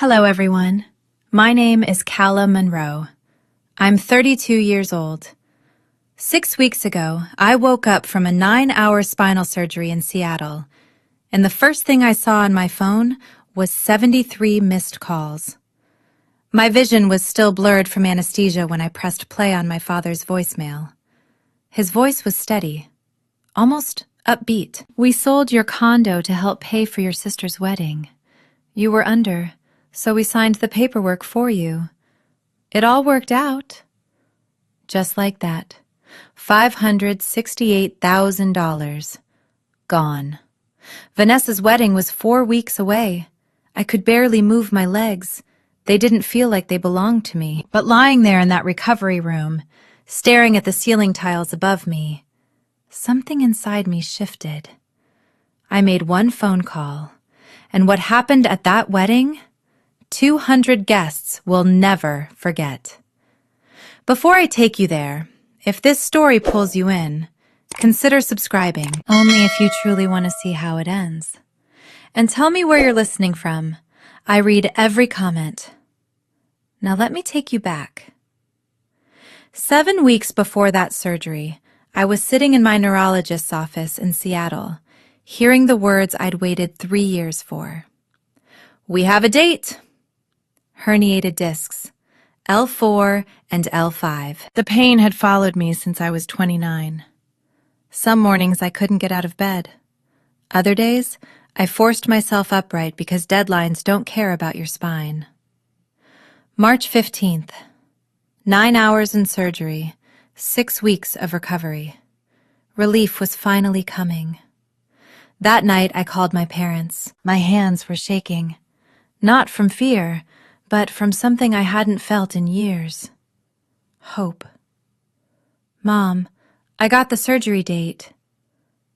Hello, everyone. My name is Calla Monroe. I'm 32 years old. 6 weeks ago, I woke up from a 9-hour spinal surgery in Seattle, and the first thing I saw on my phone was 73 missed calls. My vision was still blurred from anesthesia when I pressed play on my father's voicemail. His voice was steady, almost upbeat. "We sold your condo to help pay for your sister's wedding. You were under, so we signed the paperwork for you. It all worked out." Just like that, $568,000 gone. Vanessa's wedding was 4 weeks away. I could barely move my legs. They didn't feel like they belonged to me. But lying there in that recovery room, staring at the ceiling tiles above me, something inside me shifted. I made one phone call, and what happened at that wedding, 200 guests will never forget. Before I take you there, if this story pulls you in, consider subscribing, only if you truly want to see how it ends. And tell me where you're listening from. I read every comment. Now let me take you back. 7 weeks before that surgery, I was sitting in my neurologist's office in Seattle, hearing the words I'd waited 3 years for. "We have a date." Herniated discs, L4 and L5. The pain had followed me since I was 29. Some mornings I couldn't get out of bed. Other days, I forced myself upright because deadlines don't care about your spine. March 15th. 9 hours in surgery, 6 weeks of recovery. Relief was finally coming. That night I called my parents. My hands were shaking. Not from fear, but from something I hadn't felt in years. Hope. "Mom, I got the surgery date."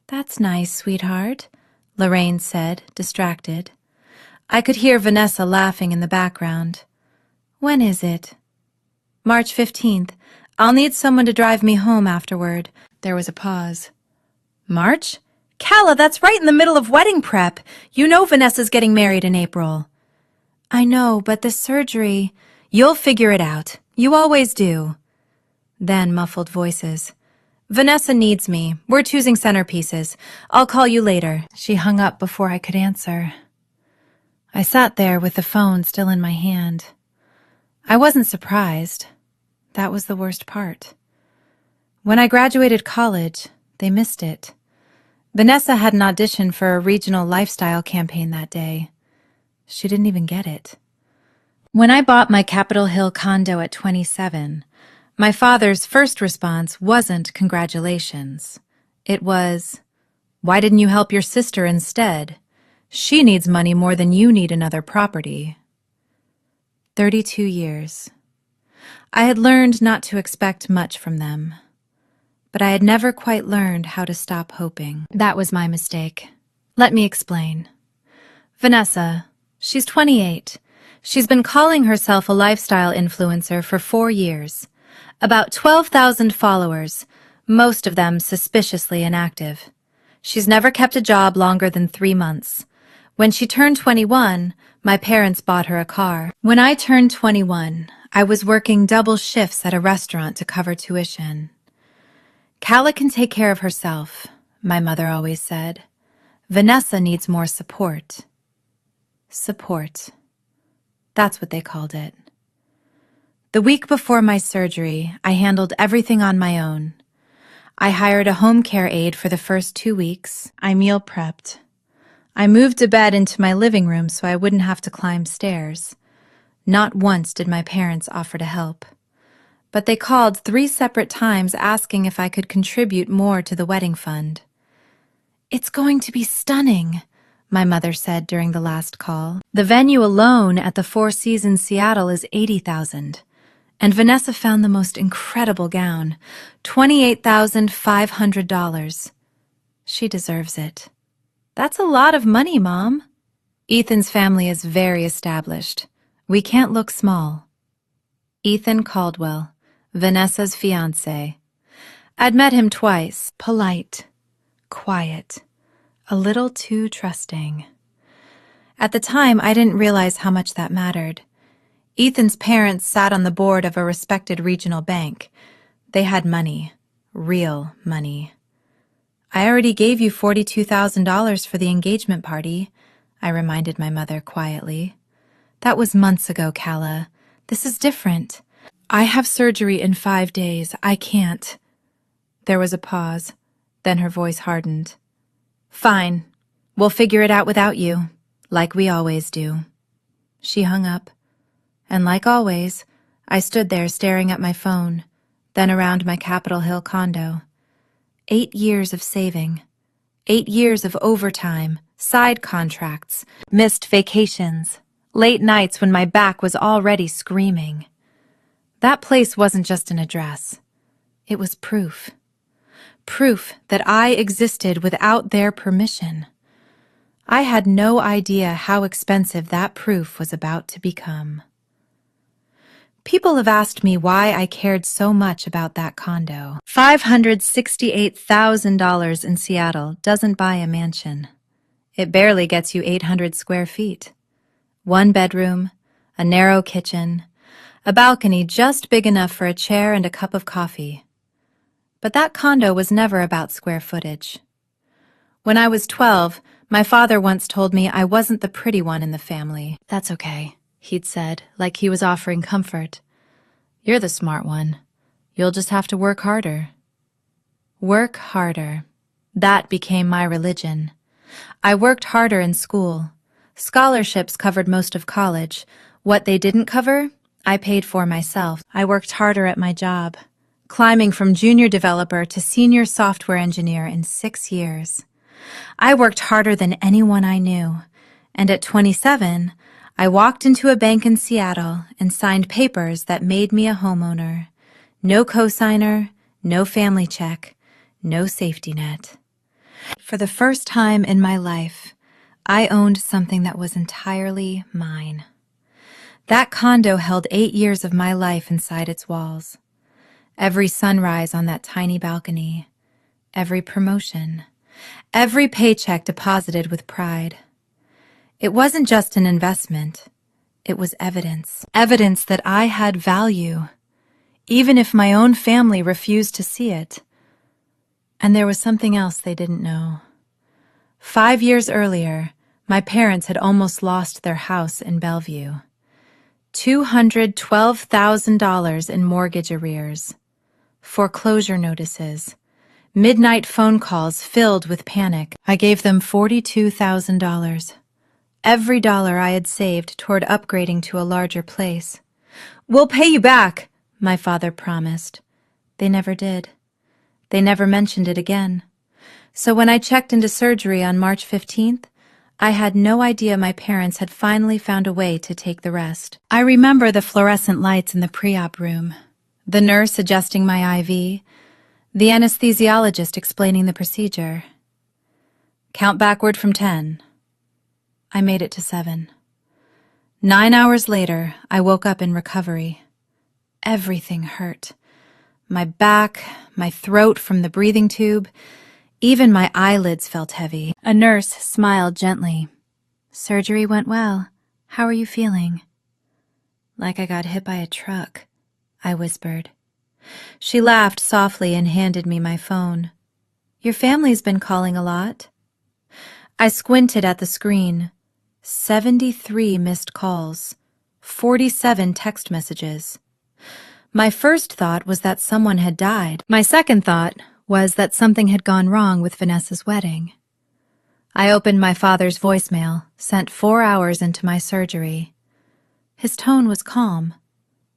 "That's nice, sweetheart," Lorraine said, distracted. I could hear Vanessa laughing in the background. "When is it?" "March 15th. I'll need someone to drive me home afterward." There was a pause. "March? Calla, that's right in the middle of wedding prep. You know Vanessa's getting married in April." "I know, but the surgery—" "You'll figure it out. You always do." Then muffled voices. "Vanessa needs me. We're choosing centerpieces. I'll call you later." She hung up before I could answer. I sat there with the phone still in my hand. I wasn't surprised. That was the worst part. When I graduated college, they missed it. Vanessa had an audition for a regional lifestyle campaign that day. She didn't even get it. When I bought my Capitol Hill condo at 27, my father's first response wasn't congratulations. It was, "Why didn't you help your sister instead? She needs money more than you need another property." 32 years. I had learned not to expect much from them, but I had never quite learned how to stop hoping. That was my mistake. Let me explain. Vanessa, she's 28. She's been calling herself a lifestyle influencer for 4 years. About 12,000 followers, most of them suspiciously inactive. She's never kept a job longer than 3 months. When she turned 21, my parents bought her a car. When I turned 21, I was working double shifts at a restaurant to cover tuition. "Calla can take care of herself," my mother always said. "Vanessa needs more support." Support. That's what they called it. The week before my surgery, I handled everything on my own. I hired a home care aide for the first 2 weeks. I meal prepped. I moved a bed into my living room so I wouldn't have to climb stairs. Not once did my parents offer to help. But they called 3 separate times asking if I could contribute more to the wedding fund. "It's going to be stunning," my mother said during the last call. "The venue alone at the Four Seasons Seattle is $80,000. And Vanessa found the most incredible gown, $28,500. She deserves it." "That's a lot of money, Mom." "Ethan's family is very established. We can't look small." Ethan Caldwell, Vanessa's fiancé. I'd met him twice. Polite, quiet, a little too trusting. At the time, I didn't realize how much that mattered. Ethan's parents sat on the board of a respected regional bank. They had money. Real money. I already gave you $42,000 for the engagement party, I reminded my mother quietly. That was months ago, Calla. This is different. I have surgery in 5 days. I can't. There was a pause. Then her voice hardened. Fine. We'll figure it out without you, like we always do. She hung up. And like always, I stood there staring at my phone, then around my Capitol Hill condo. 8 years of saving. 8 years of overtime, side contracts, missed vacations, late nights when my back was already screaming. That place wasn't just an address. It was proof. Proof that I existed without their permission. I had no idea how expensive that proof was about to become. People have asked me why I cared so much about that condo. $568,000 in Seattle doesn't buy a mansion. It barely gets you 800 square feet. 1 bedroom, a narrow kitchen, a balcony just big enough for a chair and a cup of coffee. But that condo was never about square footage. When I was 12, my father once told me I wasn't the pretty one in the family. That's okay, he'd said, like he was offering comfort. You're the smart one. You'll just have to work harder. Work harder. That became my religion. I worked harder in school. Scholarships covered most of college. What they didn't cover, I paid for myself. I worked harder at my job, climbing from junior developer to senior software engineer in 6 years. I worked harder than anyone I knew, and at 27, I walked into a bank in Seattle and signed papers that made me a homeowner. No cosigner, no family check, no safety net. For the first time in my life, I owned something that was entirely mine. That condo held 8 years of my life inside its walls. Every sunrise on that tiny balcony, every promotion, every paycheck deposited with pride. It wasn't just an investment. It was evidence. Evidence that I had value, even if my own family refused to see it. And there was something else they didn't know. 5 years earlier, my parents had almost lost their house in Bellevue. $212,000 in mortgage arrears. Foreclosure notices. Midnight phone calls filled with panic. I gave them $42,000. Every dollar I had saved toward upgrading to a larger place. We'll pay you back, my father promised. They never did. They never mentioned it again. So when I checked into surgery on March 15th, I had no idea my parents had finally found a way to take the rest. I remember the fluorescent lights in the pre-op room, the nurse adjusting my IV, the anesthesiologist explaining the procedure. Count backward from 10. I made it to 7. 9 hours later, I woke up in recovery. Everything hurt. My back, my throat from the breathing tube, even my eyelids felt heavy. A nurse smiled gently. Surgery went well. How are you feeling? Like I got hit by a truck, I whispered. She laughed softly and handed me my phone. Your family's been calling a lot. I squinted at the screen. 73 missed calls, 47 text messages. My first thought was that someone had died. My second thought was that something had gone wrong with Vanessa's wedding. I opened my father's voicemail, sent 4 hours into my surgery. His tone was calm,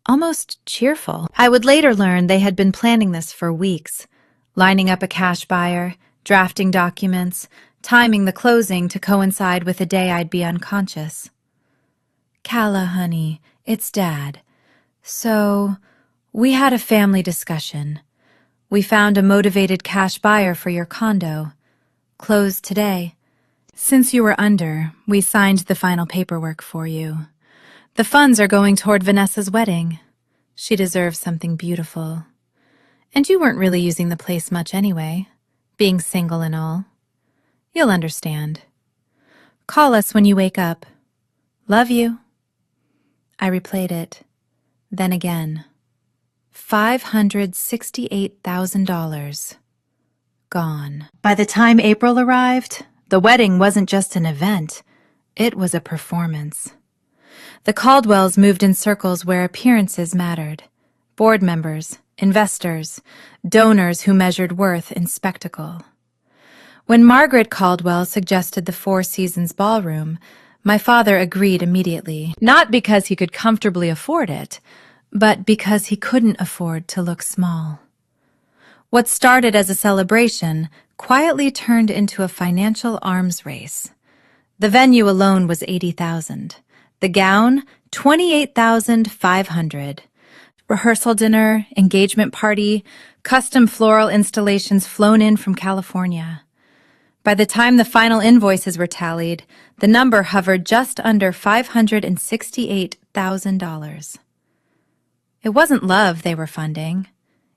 almost cheerful. I would later learn they had been planning this for weeks, lining up a cash buyer, drafting documents, timing the closing to coincide with the day I'd be unconscious. Calla, honey, it's Dad. So, we had a family discussion. We found a motivated cash buyer for your condo. Closed today. Since you were under, we signed the final paperwork for you. The funds are going toward Vanessa's wedding. She deserves something beautiful. And you weren't really using the place much anyway, being single and all. You'll understand. Call us when you wake up. Love you. I replayed it. Then again. $568,000. Gone. By the time April arrived, the wedding wasn't just an event. It was a performance. The Caldwells moved in circles where appearances mattered. Board members, investors, donors who measured worth in spectacle. When Margaret Caldwell suggested the Four Seasons Ballroom, my father agreed immediately, not because he could comfortably afford it, but because he couldn't afford to look small. What started as a celebration quietly turned into a financial arms race. The venue alone was $80,000. The gown, $28,500. Rehearsal dinner, engagement party, custom floral installations flown in from California. By the time the final invoices were tallied, the number hovered just under $568,000. It wasn't love they were funding.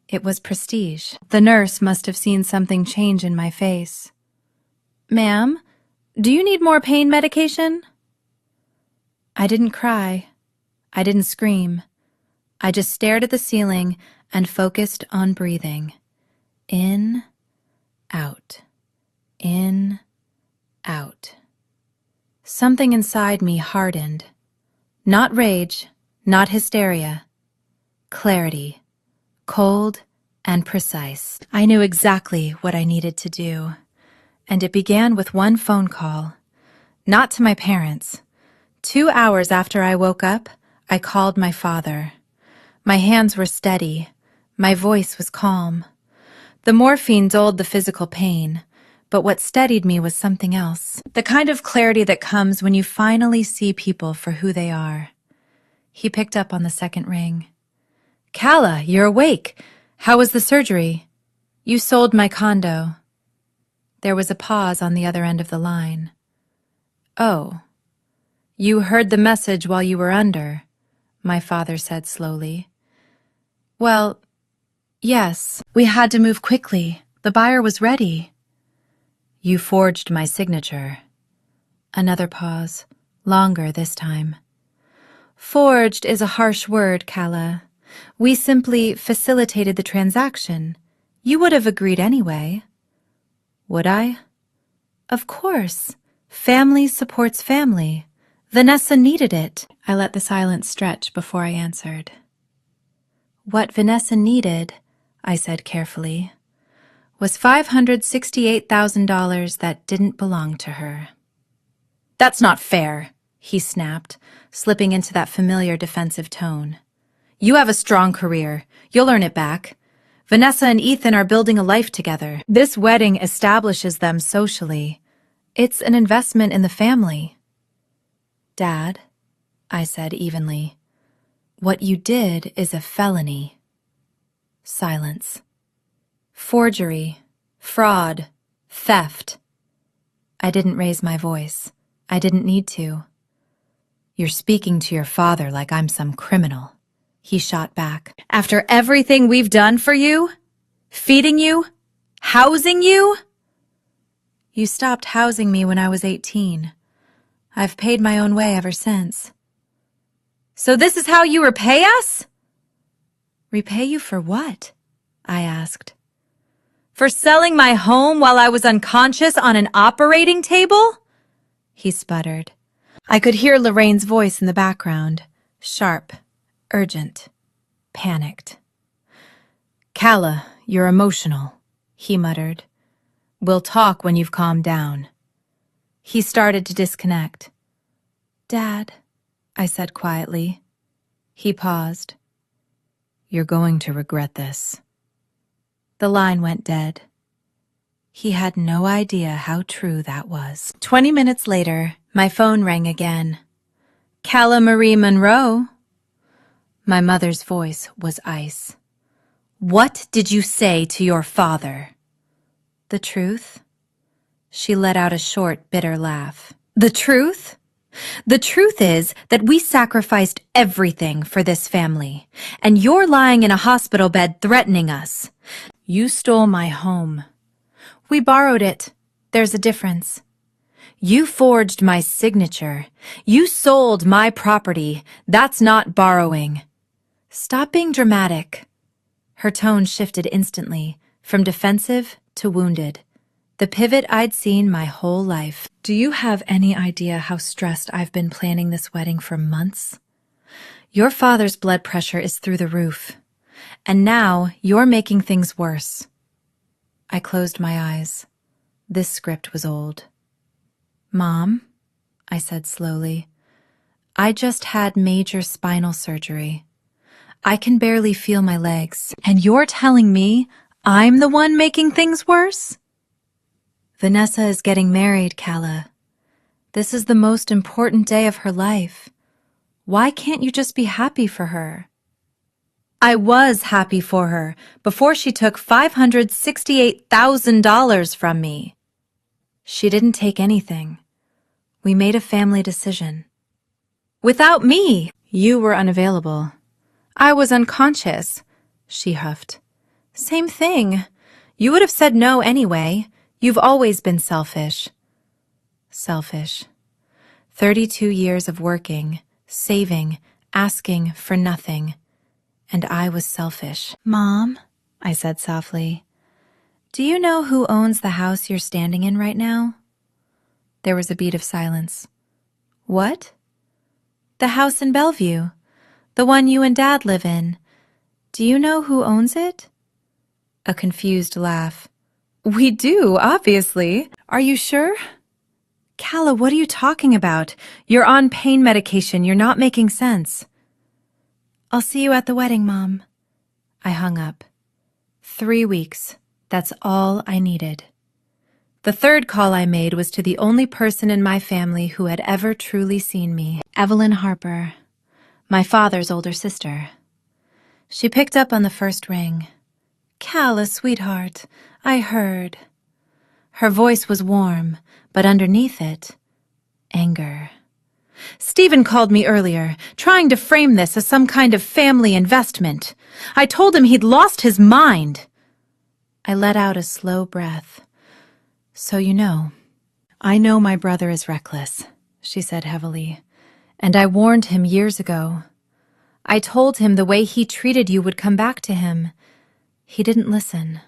It was prestige. The nurse must have seen something change in my face. "Ma'am, do you need more pain medication?" I didn't cry. I didn't scream. I just stared at the ceiling and focused on breathing. In, out. In, out. Something inside me hardened. Not rage, not hysteria. Clarity. Cold and precise. I knew exactly what I needed to do. And it began with one phone call. Not to my parents. 2 hours after I woke up, I called my father. My hands were steady. My voice was calm. The morphine dulled the physical pain, but what steadied me was something else. The kind of clarity that comes when you finally see people for who they are. He picked up on the second ring. "Calla, you're awake. How was the surgery?" "You sold my condo." There was a pause on the other end of the line. "Oh. You heard the message while you were under," my father said slowly. "Well, yes. We had to move quickly. The buyer was ready." "You forged my signature." Another pause, longer this time. "Forged is a harsh word, Calla. We simply facilitated the transaction. You would have agreed anyway." "Would I?" "Of course. Family supports family. Vanessa needed it." I let the silence stretch before I answered. "What Vanessa needed," I said carefully, "was $568,000 that didn't belong to her." "That's not fair," he snapped, slipping into that familiar defensive tone. "You have a strong career. You'll earn it back. Vanessa and Ethan are building a life together. This wedding establishes them socially. It's an investment in the family." "Dad," I said evenly, "what you did is a felony." Silence. "Forgery, fraud, theft." I didn't raise my voice. I didn't need to. "You're speaking to your father like I'm some criminal," he shot back. "After everything we've done for you? Feeding you? Housing you?" "You stopped housing me when I was 18. I've paid my own way ever since." "So this is how you repay us?" "Repay you for what?" I asked. "For selling my home while I was unconscious on an operating table?" He sputtered. I could hear Lorraine's voice in the background, sharp, urgent, panicked. "Calla, you're emotional," he muttered. "We'll talk when you've calmed down." He started to disconnect. "Dad," I said quietly. He paused. "You're going to regret this." The line went dead. He had no idea how true that was. 20 minutes later, my phone rang again. "Calla Marie Monroe." My mother's voice was ice. "What did you say to your father?" "The truth." She let out a short, bitter laugh. "The truth? The truth is that we sacrificed everything for this family, and you're lying in a hospital bed threatening us. You stole my home. We borrowed it. There's a difference. You forged my signature. You sold my property. That's not borrowing. Stop being dramatic. Her tone shifted instantly, from defensive to wounded. The pivot I'd seen my whole life. Do you have any idea how stressed I've been planning this wedding for months? Your father's blood pressure is through the roof. And now you're making things worse. I closed my eyes. This script was old. Mom, I said slowly, I just had major spinal surgery. I can barely feel my legs. And you're telling me I'm the one making things worse? Vanessa is getting married, Calla. This is the most important day of her life. Why can't you just be happy for her? I was happy for her before she took $568,000 from me. She didn't take anything. We made a family decision. Without me, you were unavailable. I was unconscious, she huffed. Same thing. You would have said no anyway. You've always been selfish. Selfish. 32 years of working, saving, asking for nothing. And I was selfish. Mom, I said softly, do you know who owns the house you're standing in right now? There was a beat of silence. What? The house in Bellevue. The one you and Dad live in. Do you know who owns it? A confused laugh. We do, obviously. Are you sure? Calla, what are you talking about? You're on pain medication. You're not making sense. I'll see you at the wedding, Mom. I hung up. 3 weeks. That's all I needed. The third call I made was to the only person in my family who had ever truly seen me, Evelyn Harper, my father's older sister. She picked up on the first ring. Calla, sweetheart, I heard. Her voice was warm, but underneath it, anger. Stephen called me earlier, trying to frame this as some kind of family investment. I told him he'd lost his mind. I let out a slow breath. So you know. I know my brother is reckless, she said heavily, and I warned him years ago. I told him the way he treated you would come back to him. He didn't listen.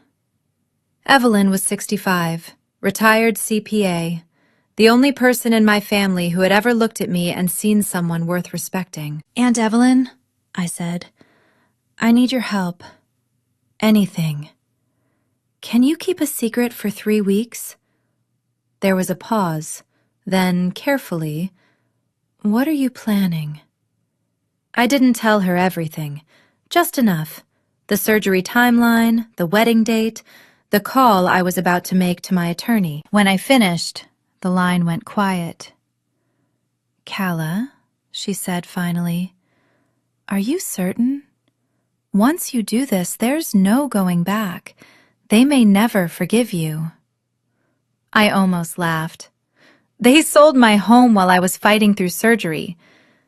Evelyn was 65, retired CPA, the only person in my family who had ever looked at me and seen someone worth respecting. Aunt Evelyn, I said, I need your help. Anything. Can you keep a secret for 3 weeks? There was a pause, then carefully, what are you planning? I didn't tell her everything, just enough. The surgery timeline, the wedding date, the call I was about to make to my attorney. When I finished, the line went quiet. Calla, she said finally, are you certain? Once you do this, there's no going back. They may never forgive you. I almost laughed. They sold my home while I was fighting through surgery.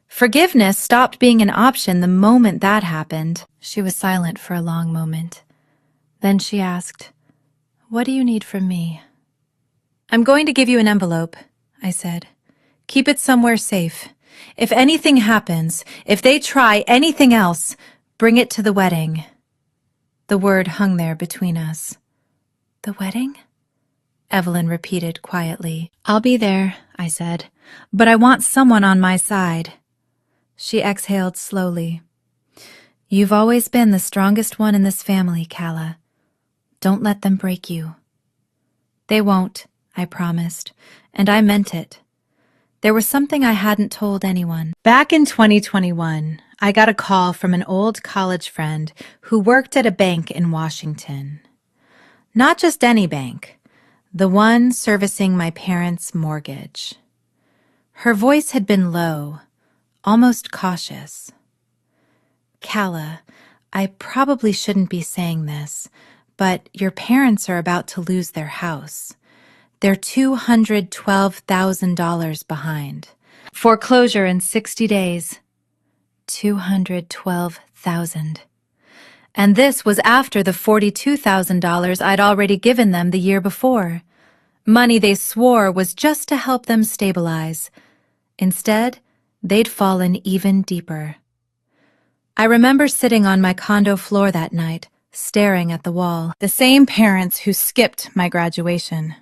Forgiveness stopped being an option the moment that happened. She was silent for a long moment. Then she asked, what do you need from me? I'm going to give you an envelope, I said. Keep it somewhere safe. If anything happens, if they try anything else, bring it to the wedding. The word hung there between us. The wedding? Evelyn repeated quietly. I'll be there, I said, but I want someone on my side. She exhaled slowly. You've always been the strongest one in this family, Calla. Don't let them break you. They won't, I promised, and I meant it. There was something I hadn't told anyone. Back in 2021, I got a call from an old college friend who worked at a bank in Washington. Not just any bank, the one servicing my parents' mortgage. Her voice had been low, almost cautious. Calla, I probably shouldn't be saying this, but your parents are about to lose their house. They're $212,000 behind. Foreclosure in 60 days. $212,000. And this was after the $42,000 I'd already given them the year before. Money they swore was just to help them stabilize. Instead, they'd fallen even deeper. I remember sitting on my condo floor that night, staring at the wall. The same parents who skipped my graduation,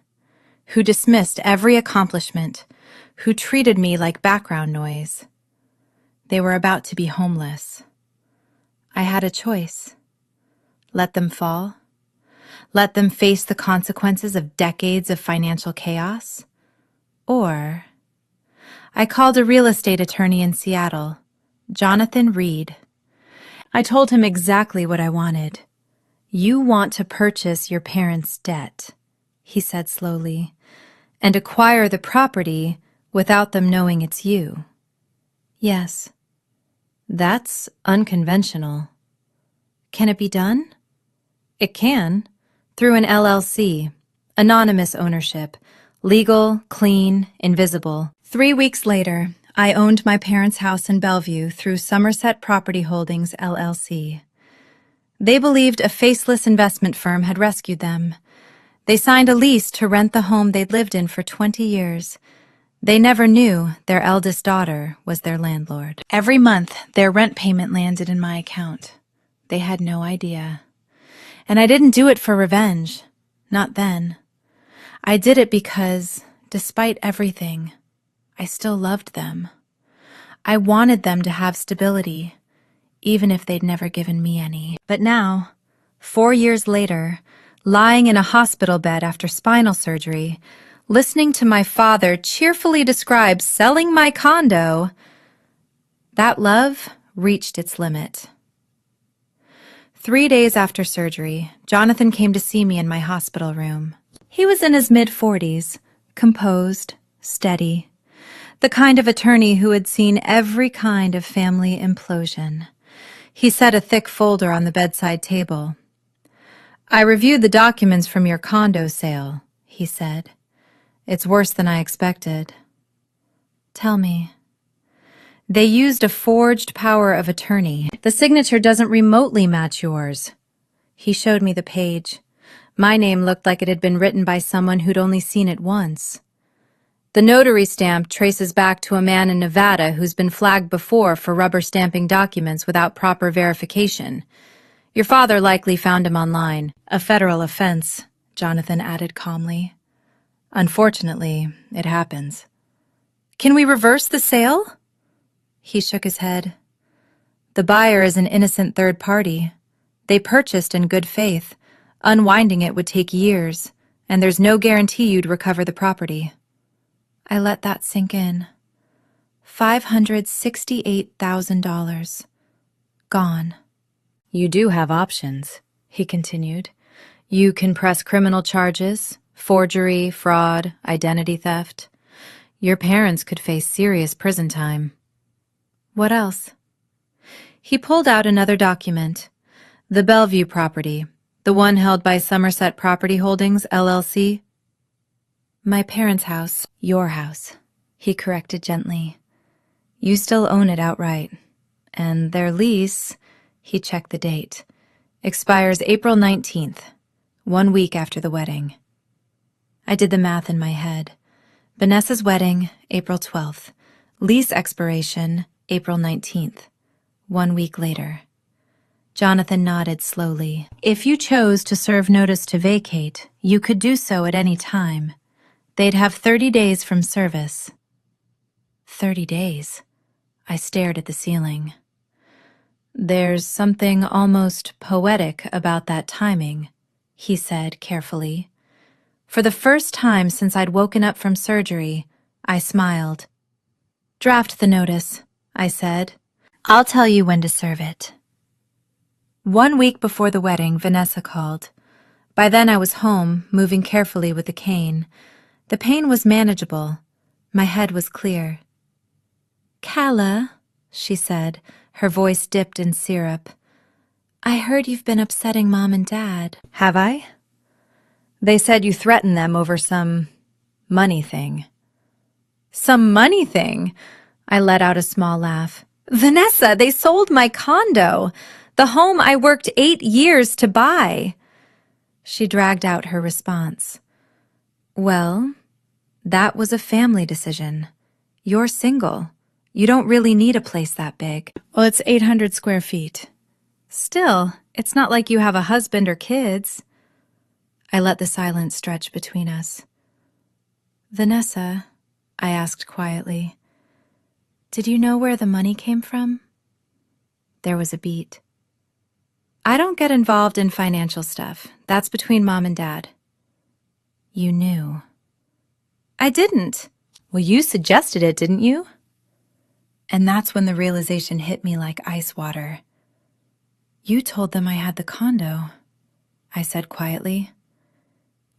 who dismissed every accomplishment, who treated me like background noise. They were about to be homeless. I had a choice. Let them fall? Let them face the consequences of decades of financial chaos? Or I called a real estate attorney in Seattle, Jonathan Reed. I told him exactly what I wanted. "You want to purchase your parents' debt," he said slowly, "and acquire the property without them knowing it's you." "Yes." "That's unconventional." "Can it be done?" "It can, through an LLC, anonymous ownership, legal, clean, invisible." 3 weeks later, I owned my parents' house in Bellevue through Somerset Property Holdings, LLC. They believed a faceless investment firm had rescued them. They signed a lease to rent the home they'd lived in for 20 years. They never knew their eldest daughter was their landlord. Every month, their rent payment landed in my account. They had no idea. And I didn't do it for revenge. Not then. I did it because, despite everything, I still loved them. I wanted them to have stability, even if they'd never given me any. But now, 4 years later, lying in a hospital bed after spinal surgery, listening to my father cheerfully describe selling my condo, that love reached its limit. 3 days after surgery, Jonathan came to see me in my hospital room. He was in his mid-40s, composed, steady, the kind of attorney who had seen every kind of family implosion. He set a thick folder on the bedside table. "I reviewed the documents from your condo sale," he said. "It's worse than I expected." "Tell me." "They used a forged power of attorney. The signature doesn't remotely match yours." He showed me the page. My name looked like it had been written by someone who'd only seen it once. "The notary stamp traces back to a man in Nevada who's been flagged before for rubber stamping documents without proper verification. Your father likely found him online. A federal offense," Jonathan added calmly. "Unfortunately, it happens." "Can we reverse the sale?" He shook his head. "The buyer is an innocent third party. They purchased in good faith. Unwinding it would take years, and there's no guarantee you'd recover the property." I let that sink in. $568,000. Gone. "You do have options," he continued. "You can press criminal charges, forgery, fraud, identity theft. Your parents could face serious prison time." "What else?" He pulled out another document. "The Bellevue property, the one held by Somerset Property Holdings, LLC." "My parents' house." "Your house," he corrected gently. "You still own it outright. And their lease," he checked the date, "expires April 19th, 1 week after the wedding." I did the math in my head. Vanessa's wedding, April 12th. Lease expiration, April 19th. 1 week later. Jonathan nodded slowly. "If you chose to serve notice to vacate, you could do so at any time. They'd have 30 days from service." 30 days. I stared at the ceiling. "There's something almost poetic about that timing," he said carefully. For the first time since I'd woken up from surgery, I smiled. "Draft the notice," I said. "I'll tell you when to serve it." 1 week before the wedding, Vanessa called. By then I was home, moving carefully with the cane. The pain was manageable. My head was clear. "Calla," she said, her voice dipped in syrup. "I heard you've been upsetting Mom and Dad." "Have I?" "They said you threatened them over some money thing." "Some money thing?" I let out a small laugh. "Vanessa, they sold my condo, the home I worked 8 years to buy." She dragged out her response. Well, that was a family decision. You're single. You don't really need a place that big. Well, it's 800 square feet. Still, it's not like you have a husband or kids. I let the silence stretch between us. Vanessa, I asked quietly, did you know where the money came from? There was a beat. I don't get involved in financial stuff. That's between Mom and Dad. You knew. I didn't. Well, you suggested it, didn't you? And that's when the realization hit me like ice water. You told them I had the condo, I said quietly.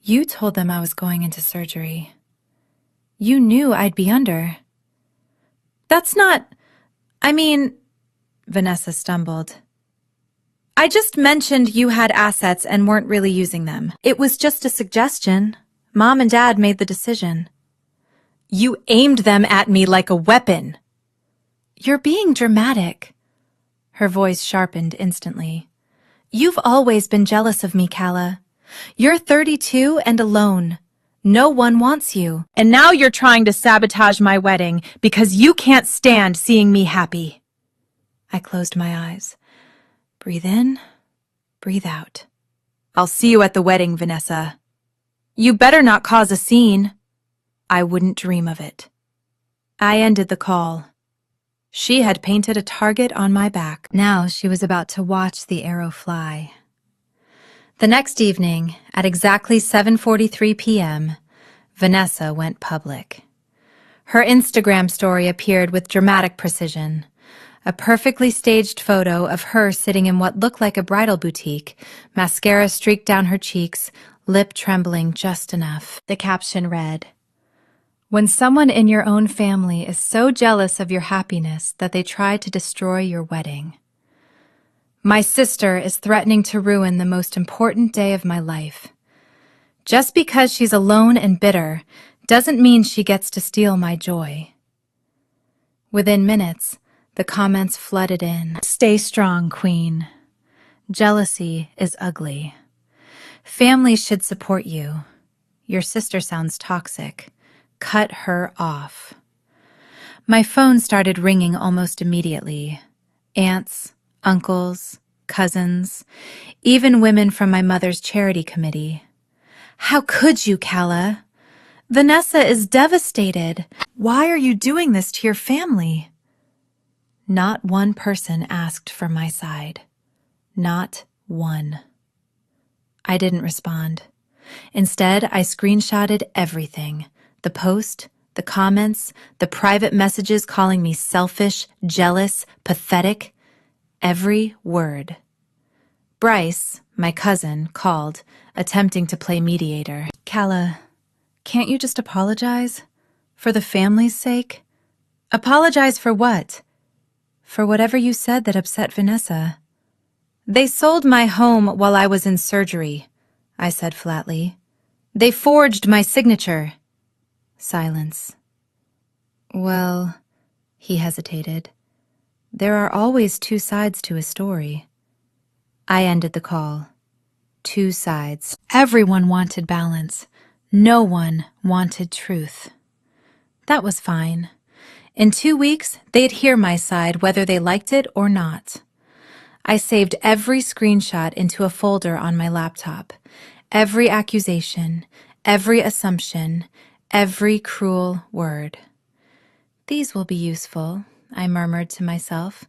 You told them I was going into surgery. You knew I'd be under. That's not... Vanessa stumbled. I just mentioned you had assets and weren't really using them. It was just a suggestion. Mom and Dad made the decision. You aimed them at me like a weapon. You're being dramatic. Her voice sharpened instantly. You've always been jealous of me, Calla. You're 32 and alone. No one wants you. And now you're trying to sabotage my wedding because you can't stand seeing me happy. I closed my eyes. Breathe in, breathe out. I'll see you at the wedding, Vanessa. You better not cause a scene. I wouldn't dream of it. I ended the call. She had painted a target on my back. Now she was about to watch the arrow fly. The next evening, at exactly 7:43 p.m., Vanessa went public. Her Instagram story appeared with dramatic precision. A perfectly staged photo of her sitting in what looked like a bridal boutique, mascara streaked down her cheeks, lip trembling just enough. The caption read, "When someone in your own family is so jealous of your happiness that they try to destroy your wedding. My sister is threatening to ruin the most important day of my life. Just because she's alone and bitter doesn't mean she gets to steal my joy." Within minutes, the comments flooded in. Stay strong, Queen. Jealousy is ugly. Families should support you. Your sister sounds toxic. Cut her off. My phone started ringing almost immediately. Aunts, uncles, cousins, even women from my mother's charity committee. How could you, Calla? Vanessa is devastated. Why are you doing this to your family? Not one person asked for my side. Not one. I didn't respond. Instead, I screenshotted everything. The post, the comments, the private messages calling me selfish, jealous, pathetic. Every word. Bryce, my cousin, called, attempting to play mediator. Calla, can't you just apologize? For the family's sake? Apologize for what? For whatever you said that upset Vanessa. They sold my home while I was in surgery, I said flatly. They forged my signature. Silence. Well, he hesitated. There are always two sides to a story. I ended the call. Two sides. Everyone wanted balance. No one wanted truth. That was fine. In 2 weeks, they'd hear my side whether they liked it or not. I saved every screenshot into a folder on my laptop. Every accusation, every assumption, every cruel word. These will be useful, I murmured to myself.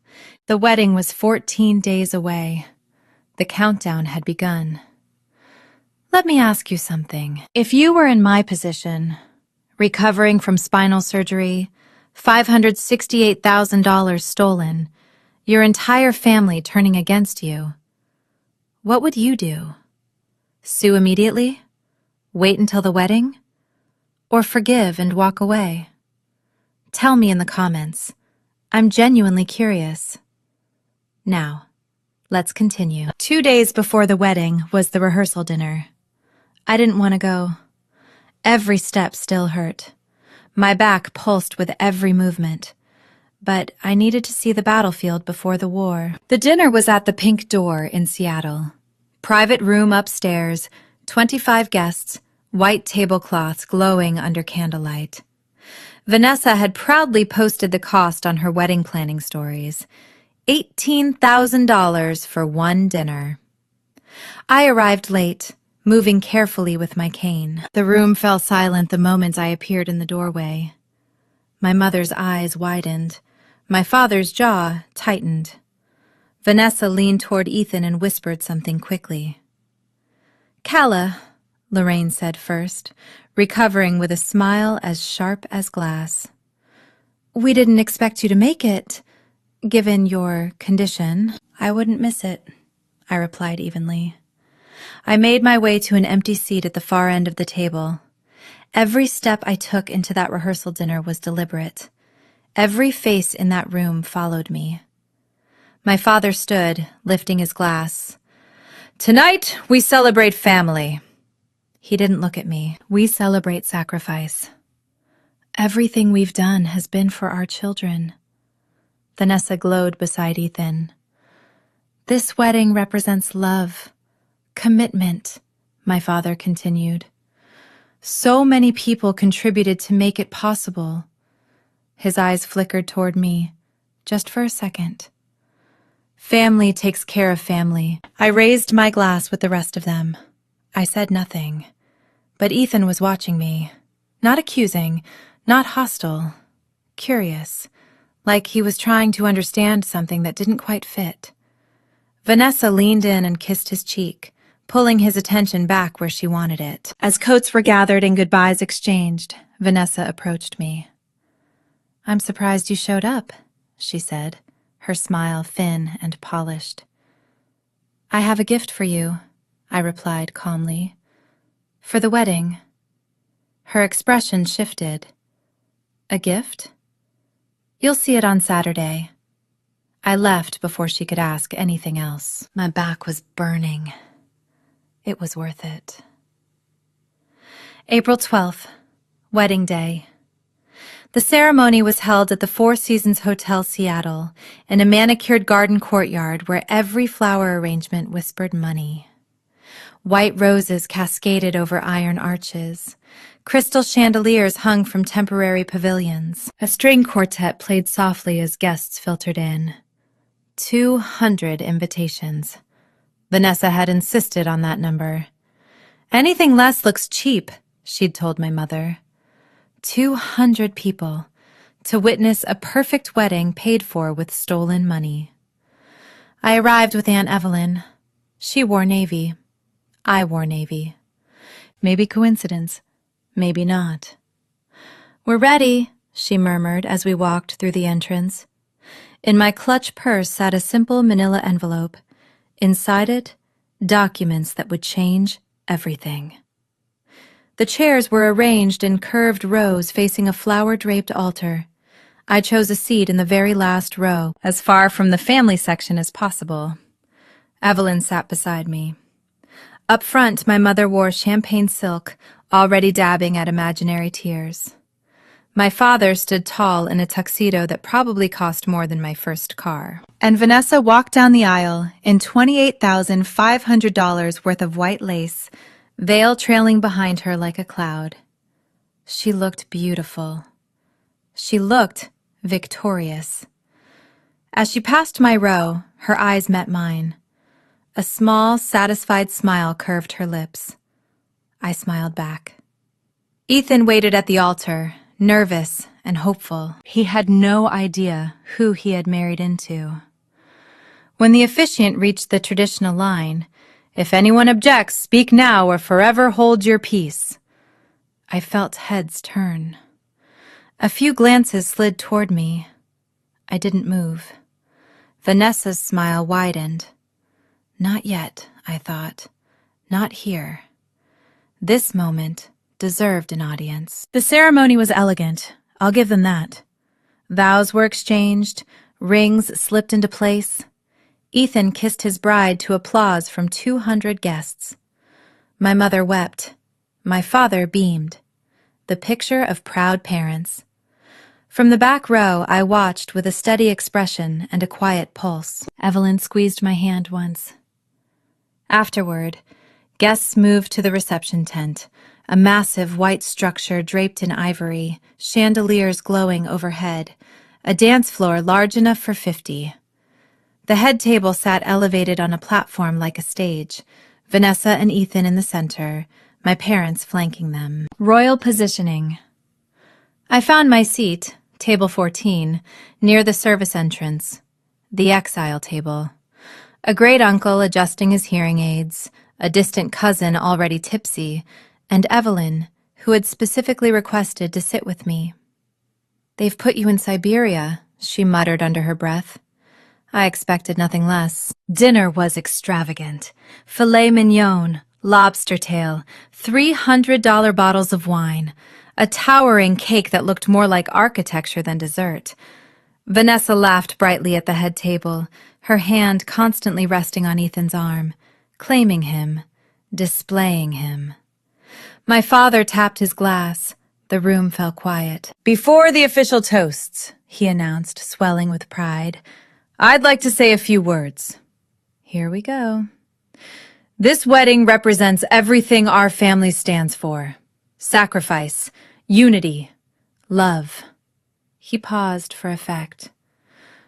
The wedding was 14 days away. The countdown had begun. Let me ask you something. If you were in my position, recovering from spinal surgery, $568,000 stolen, your entire family turning against you, what would you do? Sue immediately? Wait until the wedding? Or forgive and walk away? Tell me in the comments. I'm genuinely curious. Now, let's continue. 2 days before the wedding was the rehearsal dinner. I didn't want to go. Every step still hurt. My back pulsed with every movement. But I needed to see the battlefield before the war. The dinner was at the Pink Door in Seattle. Private room upstairs, 25 guests, white tablecloths glowing under candlelight. Vanessa had proudly posted the cost on her wedding planning stories. $18,000 for one dinner. I arrived late, moving carefully with my cane. The room fell silent the moment I appeared in the doorway. My mother's eyes widened. My father's jaw tightened. Vanessa leaned toward Ethan and whispered something quickly. "Calla," Lorraine said first, recovering with a smile as sharp as glass. "We didn't expect you to make it. Given your condition, I wouldn't miss it," I replied evenly. I made my way to an empty seat at the far end of the table. Every step I took into that rehearsal dinner was deliberate. Every face in that room followed me. My father stood, lifting his glass. "Tonight, we celebrate family." He didn't look at me. "We celebrate sacrifice. Everything we've done has been for our children." Vanessa glowed beside Ethan. "This wedding represents love, commitment," my father continued. "So many people contributed to make it possible." His eyes flickered toward me, just for a second. "Family takes care of family." I raised my glass with the rest of them. I said nothing, but Ethan was watching me, not accusing, not hostile, curious, like he was trying to understand something that didn't quite fit. Vanessa leaned in and kissed his cheek, pulling his attention back where she wanted it. As coats were gathered and goodbyes exchanged, Vanessa approached me. "I'm surprised you showed up," she said, her smile thin and polished. "I have a gift for you," I replied calmly. "For the wedding." Her expression shifted. "A gift?" "You'll see it on Saturday." I left before she could ask anything else. My back was burning. It was worth it. April 12th, wedding day. The ceremony was held at the Four Seasons Hotel Seattle, in a manicured garden courtyard where every flower arrangement whispered money. White roses cascaded over iron arches. Crystal chandeliers hung from temporary pavilions. A string quartet played softly as guests filtered in. 200 invitations. Vanessa had insisted on that number. "Anything less looks cheap," she'd told my mother. 200 people to witness a perfect wedding paid for with stolen money. I arrived with Aunt Evelyn. She wore navy. I wore navy. Maybe coincidence, maybe not. "We're ready," she murmured as we walked through the entrance. In my clutch purse sat a simple manila envelope. Inside it, documents that would change everything. The chairs were arranged in curved rows facing a flower-draped altar. I chose a seat in the very last row, as far from the family section as possible. Evelyn sat beside me. Up front, my mother wore champagne silk, already dabbing at imaginary tears. My father stood tall in a tuxedo that probably cost more than my first car. And Vanessa walked down the aisle in $28,500 worth of white lace, veil trailing behind her like a cloud. She looked beautiful. She looked victorious. As she passed my row, her eyes met mine. A small, satisfied smile curved her lips. I smiled back. Ethan waited at the altar, nervous and hopeful. He had no idea who he had married into. When the officiant reached the traditional line, "If anyone objects, speak now or forever hold your peace," I felt heads turn. A few glances slid toward me. I didn't move. Vanessa's smile widened. Not yet, I thought. Not here. This moment deserved an audience. The ceremony was elegant, I'll give them that. Vows were exchanged, rings slipped into place. Ethan kissed his bride to applause from 200 guests. My mother wept. My father beamed. The picture of proud parents. From the back row, I watched with a steady expression and a quiet pulse. Evelyn squeezed my hand once. Afterward, guests moved to the reception tent, a massive white structure draped in ivory, chandeliers glowing overhead, a dance floor large enough for 50. The head table sat elevated on a platform like a stage, Vanessa and Ethan in the center, my parents flanking them. Royal positioning. I found my seat, table 14, near the service entrance, the exile table. A great-uncle adjusting his hearing aids, a distant cousin already tipsy, and Evelyn, who had specifically requested to sit with me. "They've put you in Siberia," she muttered under her breath. I expected nothing less. Dinner was extravagant. Filet mignon, lobster tail, $300 bottles of wine, a towering cake that looked more like architecture than dessert. Vanessa laughed brightly at the head table, her hand constantly resting on Ethan's arm, claiming him, displaying him. My father tapped his glass. The room fell quiet. "Before the official toasts," he announced, swelling with pride, "I'd like to say a few words. Here we go. This wedding represents everything our family stands for. Sacrifice, unity, love." He paused for effect.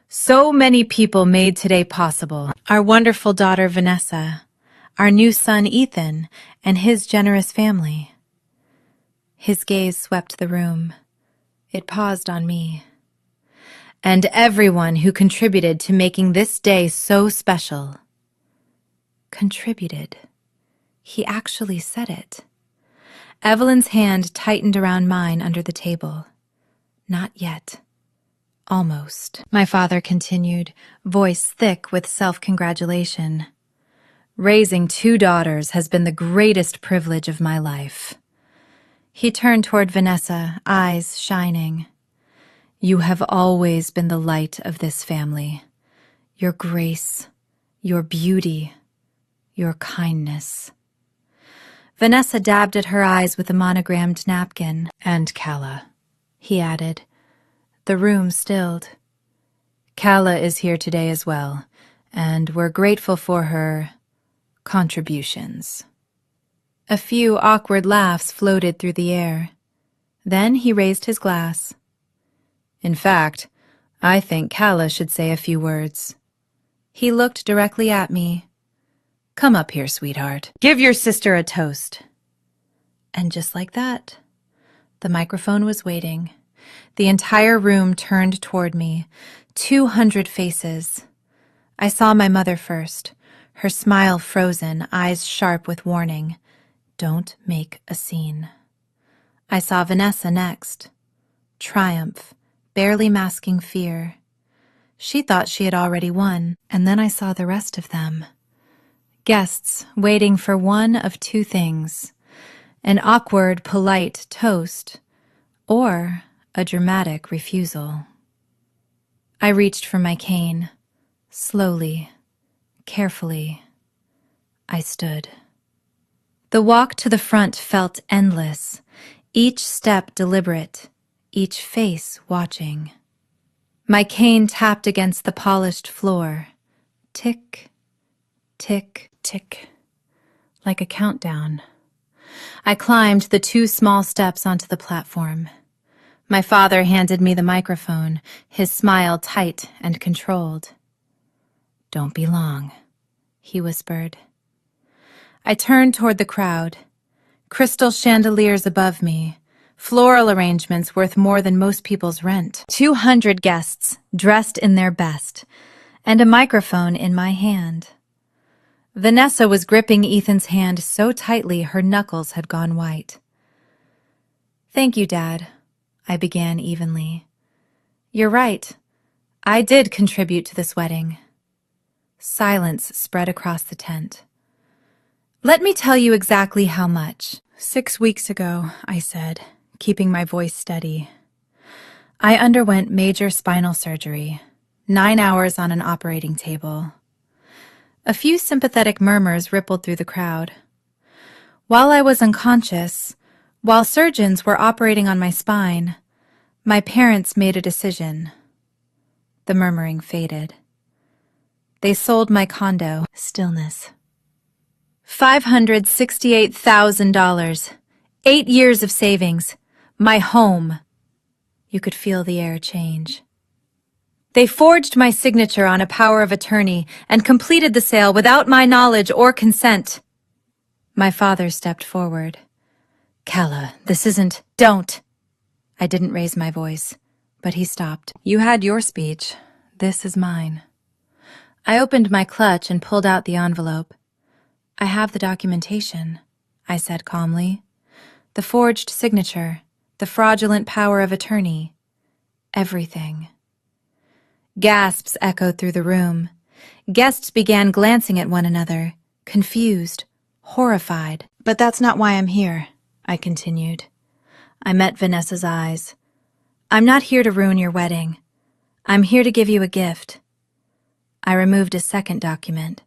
"So many people made today possible. Our wonderful daughter Vanessa, our new son Ethan, and his generous family." His gaze swept the room. It paused on me. "And everyone who contributed to making this day so special." Contributed. He actually said it. Evelyn's hand tightened around mine under the table. "Not yet. Almost," my father continued, voice thick with self-congratulation. "Raising 2 daughters has been the greatest privilege of my life." He turned toward Vanessa, eyes shining. "You have always been the light of this family. Your grace, your beauty, your kindness." Vanessa dabbed at her eyes with a monogrammed napkin. "And Calla," he added. The room stilled. "Calla is here today as well, and we're grateful for her contributions." A few awkward laughs floated through the air. Then he raised his glass. "In fact, I think Calla should say a few words." He looked directly at me. "Come up here, sweetheart. Give your sister a toast." And just like that, the microphone was waiting. The entire room turned toward me, 200 faces. I saw my mother first, her smile frozen, eyes sharp with warning. Don't make a scene. I saw Vanessa next. Triumph, barely masking fear. She thought she had already won, and then I saw the rest of them. Guests waiting for one of 2 things: an awkward, polite toast, or a dramatic refusal. I reached for my cane. Slowly, carefully, I stood. The walk to the front felt endless, each step deliberate, each face watching. My cane tapped against the polished floor. Tick, tick, tick, like a countdown. I climbed the 2 small steps onto the platform. My father handed me the microphone, his smile tight and controlled. "Don't be long," he whispered. I turned toward the crowd. Crystal chandeliers above me, floral arrangements worth more than most people's rent, 200 guests dressed in their best, and a microphone in my hand. Vanessa was gripping Ethan's hand so tightly her knuckles had gone white. "Thank you, Dad," I began evenly. "You're right. I did contribute to this wedding." Silence spread across the tent. "Let me tell you exactly how much." 6 weeks ago, I said, keeping my voice steady. I underwent major spinal surgery, 9 hours on an operating table. A few sympathetic murmurs rippled through the crowd. While I was unconscious, while surgeons were operating on my spine, my parents made a decision. The murmuring faded. They sold my condo. Stillness. $568,000. 8 years of savings. My home. You could feel the air change. They forged my signature on a power of attorney and completed the sale without my knowledge or consent. My father stepped forward. Calla, this isn't— Don't! I didn't raise my voice, but he stopped. You had your speech. This is mine. I opened my clutch and pulled out the envelope. I have the documentation, I said calmly. The forged signature, the fraudulent power of attorney, everything. Gasps echoed through the room. Guests began glancing at one another, confused, horrified. But that's not why I'm here, I continued. I met Vanessa's eyes. I'm not here to ruin your wedding. I'm here to give you a gift. I removed a second document.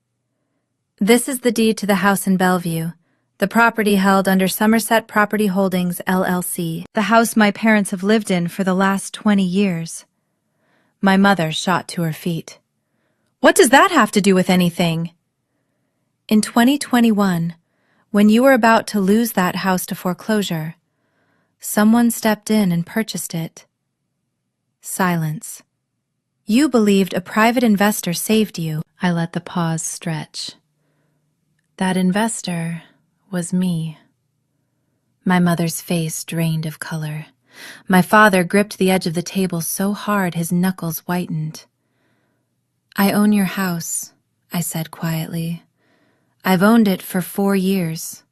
This is the deed to the house in Bellevue, the property held under Somerset Property Holdings, LLC, the house my parents have lived in for the last 20 years. My mother shot to her feet. What does that have to do with anything? In 2021, when you were about to lose that house to foreclosure, someone stepped in and purchased it. Silence. You believed a private investor saved you. I let the pause stretch. That investor was me. My mother's face drained of color. My father gripped the edge of the table so hard his knuckles whitened. I own your house, I said quietly. I've owned it for 4 years.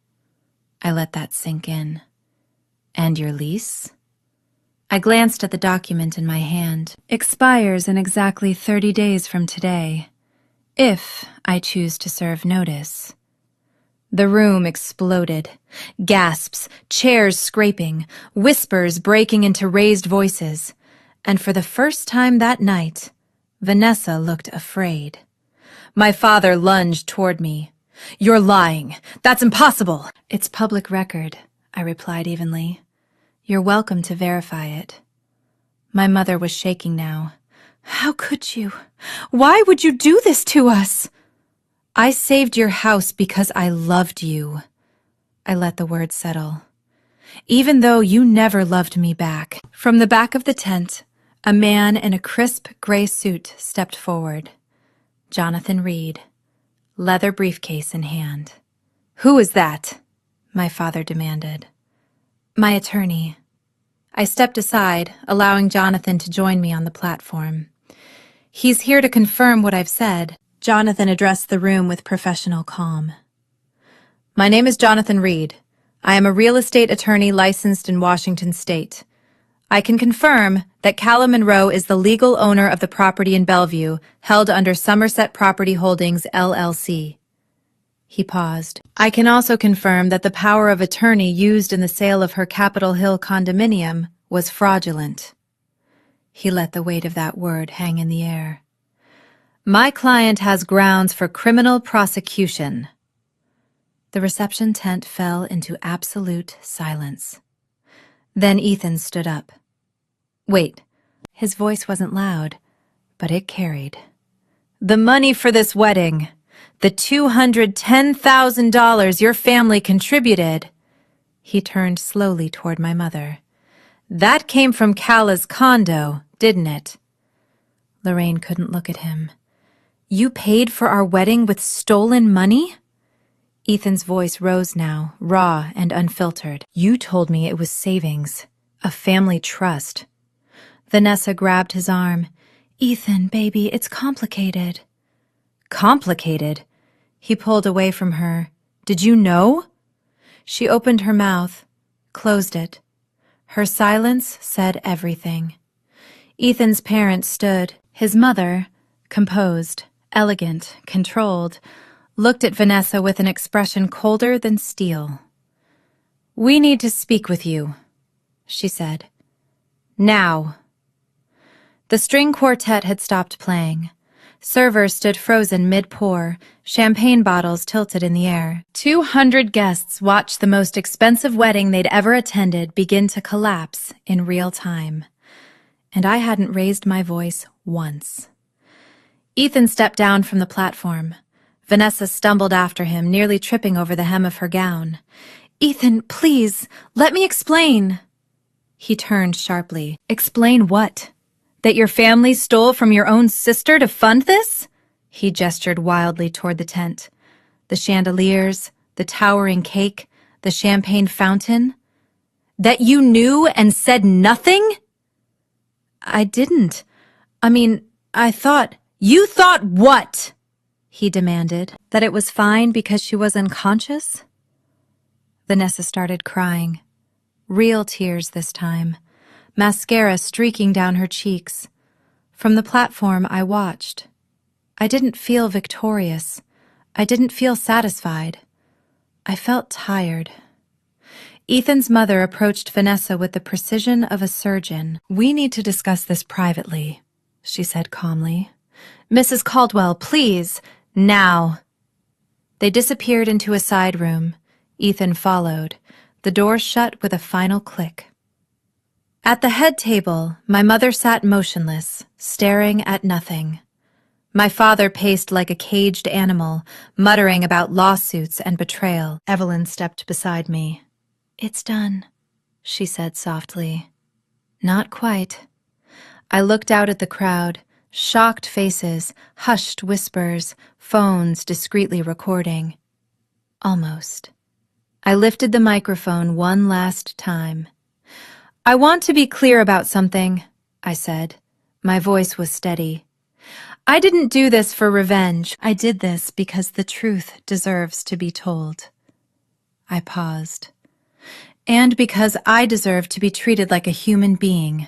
I let that sink in. And your lease? I glanced at the document in my hand. Expires in exactly 30 days from today, if I choose to serve notice. The room exploded. Gasps, chairs scraping, whispers breaking into raised voices. And for the first time that night, Vanessa looked afraid. My father lunged toward me. You're lying. That's impossible. It's public record, I replied evenly. You're welcome to verify it. My mother was shaking now. How could you? Why would you do this to us? I saved your house because I loved you. I let the words settle. Even though you never loved me back. From the back of the tent, a man in a crisp gray suit stepped forward. Jonathan Reed, leather briefcase in hand. Who is that? My father demanded. My attorney. I stepped aside, allowing Jonathan to join me on the platform. He's here to confirm what I've said. Jonathan addressed the room with professional calm. My name is Jonathan Reed. I am a real estate attorney licensed in Washington State. I can confirm that Calla Monroe is the legal owner of the property in Bellevue, held under Somerset Property Holdings, LLC. He paused. I can also confirm that the power of attorney used in the sale of her Capitol Hill condominium was fraudulent. He let the weight of that word hang in the air. My client has grounds for criminal prosecution. The reception tent fell into absolute silence. Then Ethan stood up. Wait. His voice wasn't loud, but it carried. The money for this wedding, the $210,000 your family contributed. He turned slowly toward my mother. That came from Calla's condo, didn't it? Lorraine couldn't look at him. You paid for our wedding with stolen money? Ethan's voice rose now, raw and unfiltered. You told me it was savings, a family trust. Vanessa grabbed his arm. Ethan, baby, it's complicated. Complicated? He pulled away from her. Did you know? She opened her mouth, closed it. Her silence said everything. Ethan's parents stood. His mother, composed, elegant, controlled, looked at Vanessa with an expression colder than steel. We need to speak with you, she said. Now. The string quartet had stopped playing. Servers stood frozen mid-pour, champagne bottles tilted in the air. 200 guests watched the most expensive wedding they'd ever attended begin to collapse in real time. And I hadn't raised my voice once. Ethan stepped down from the platform. Vanessa stumbled after him, nearly tripping over the hem of her gown. Ethan, please, let me explain. He turned sharply. Explain what? That your family stole from your own sister to fund this? He gestured wildly toward the tent. The chandeliers, the towering cake, the champagne fountain. That you knew and said nothing? I didn't. I thought... You thought what? He demanded. That it was fine because she was unconscious? Vanessa started crying. Real tears this time. Mascara streaking down her cheeks. From the platform, I watched. I didn't feel victorious. I didn't feel satisfied. I felt tired. Ethan's mother approached Vanessa with the precision of a surgeon. We need to discuss this privately, she said calmly. Mrs. Caldwell, please, now. They disappeared into a side room. Ethan followed. The door shut with a final click. At the head table, my mother sat motionless, staring at nothing. My father paced like a caged animal, muttering about lawsuits and betrayal. Evelyn stepped beside me. It's done, she said softly. Not quite. I looked out at the crowd, shocked faces, hushed whispers, phones discreetly recording. Almost. I lifted the microphone one last time. I want to be clear about something, I said. My voice was steady. I didn't do this for revenge. I did this because the truth deserves to be told. I paused. And because I deserve to be treated like a human being.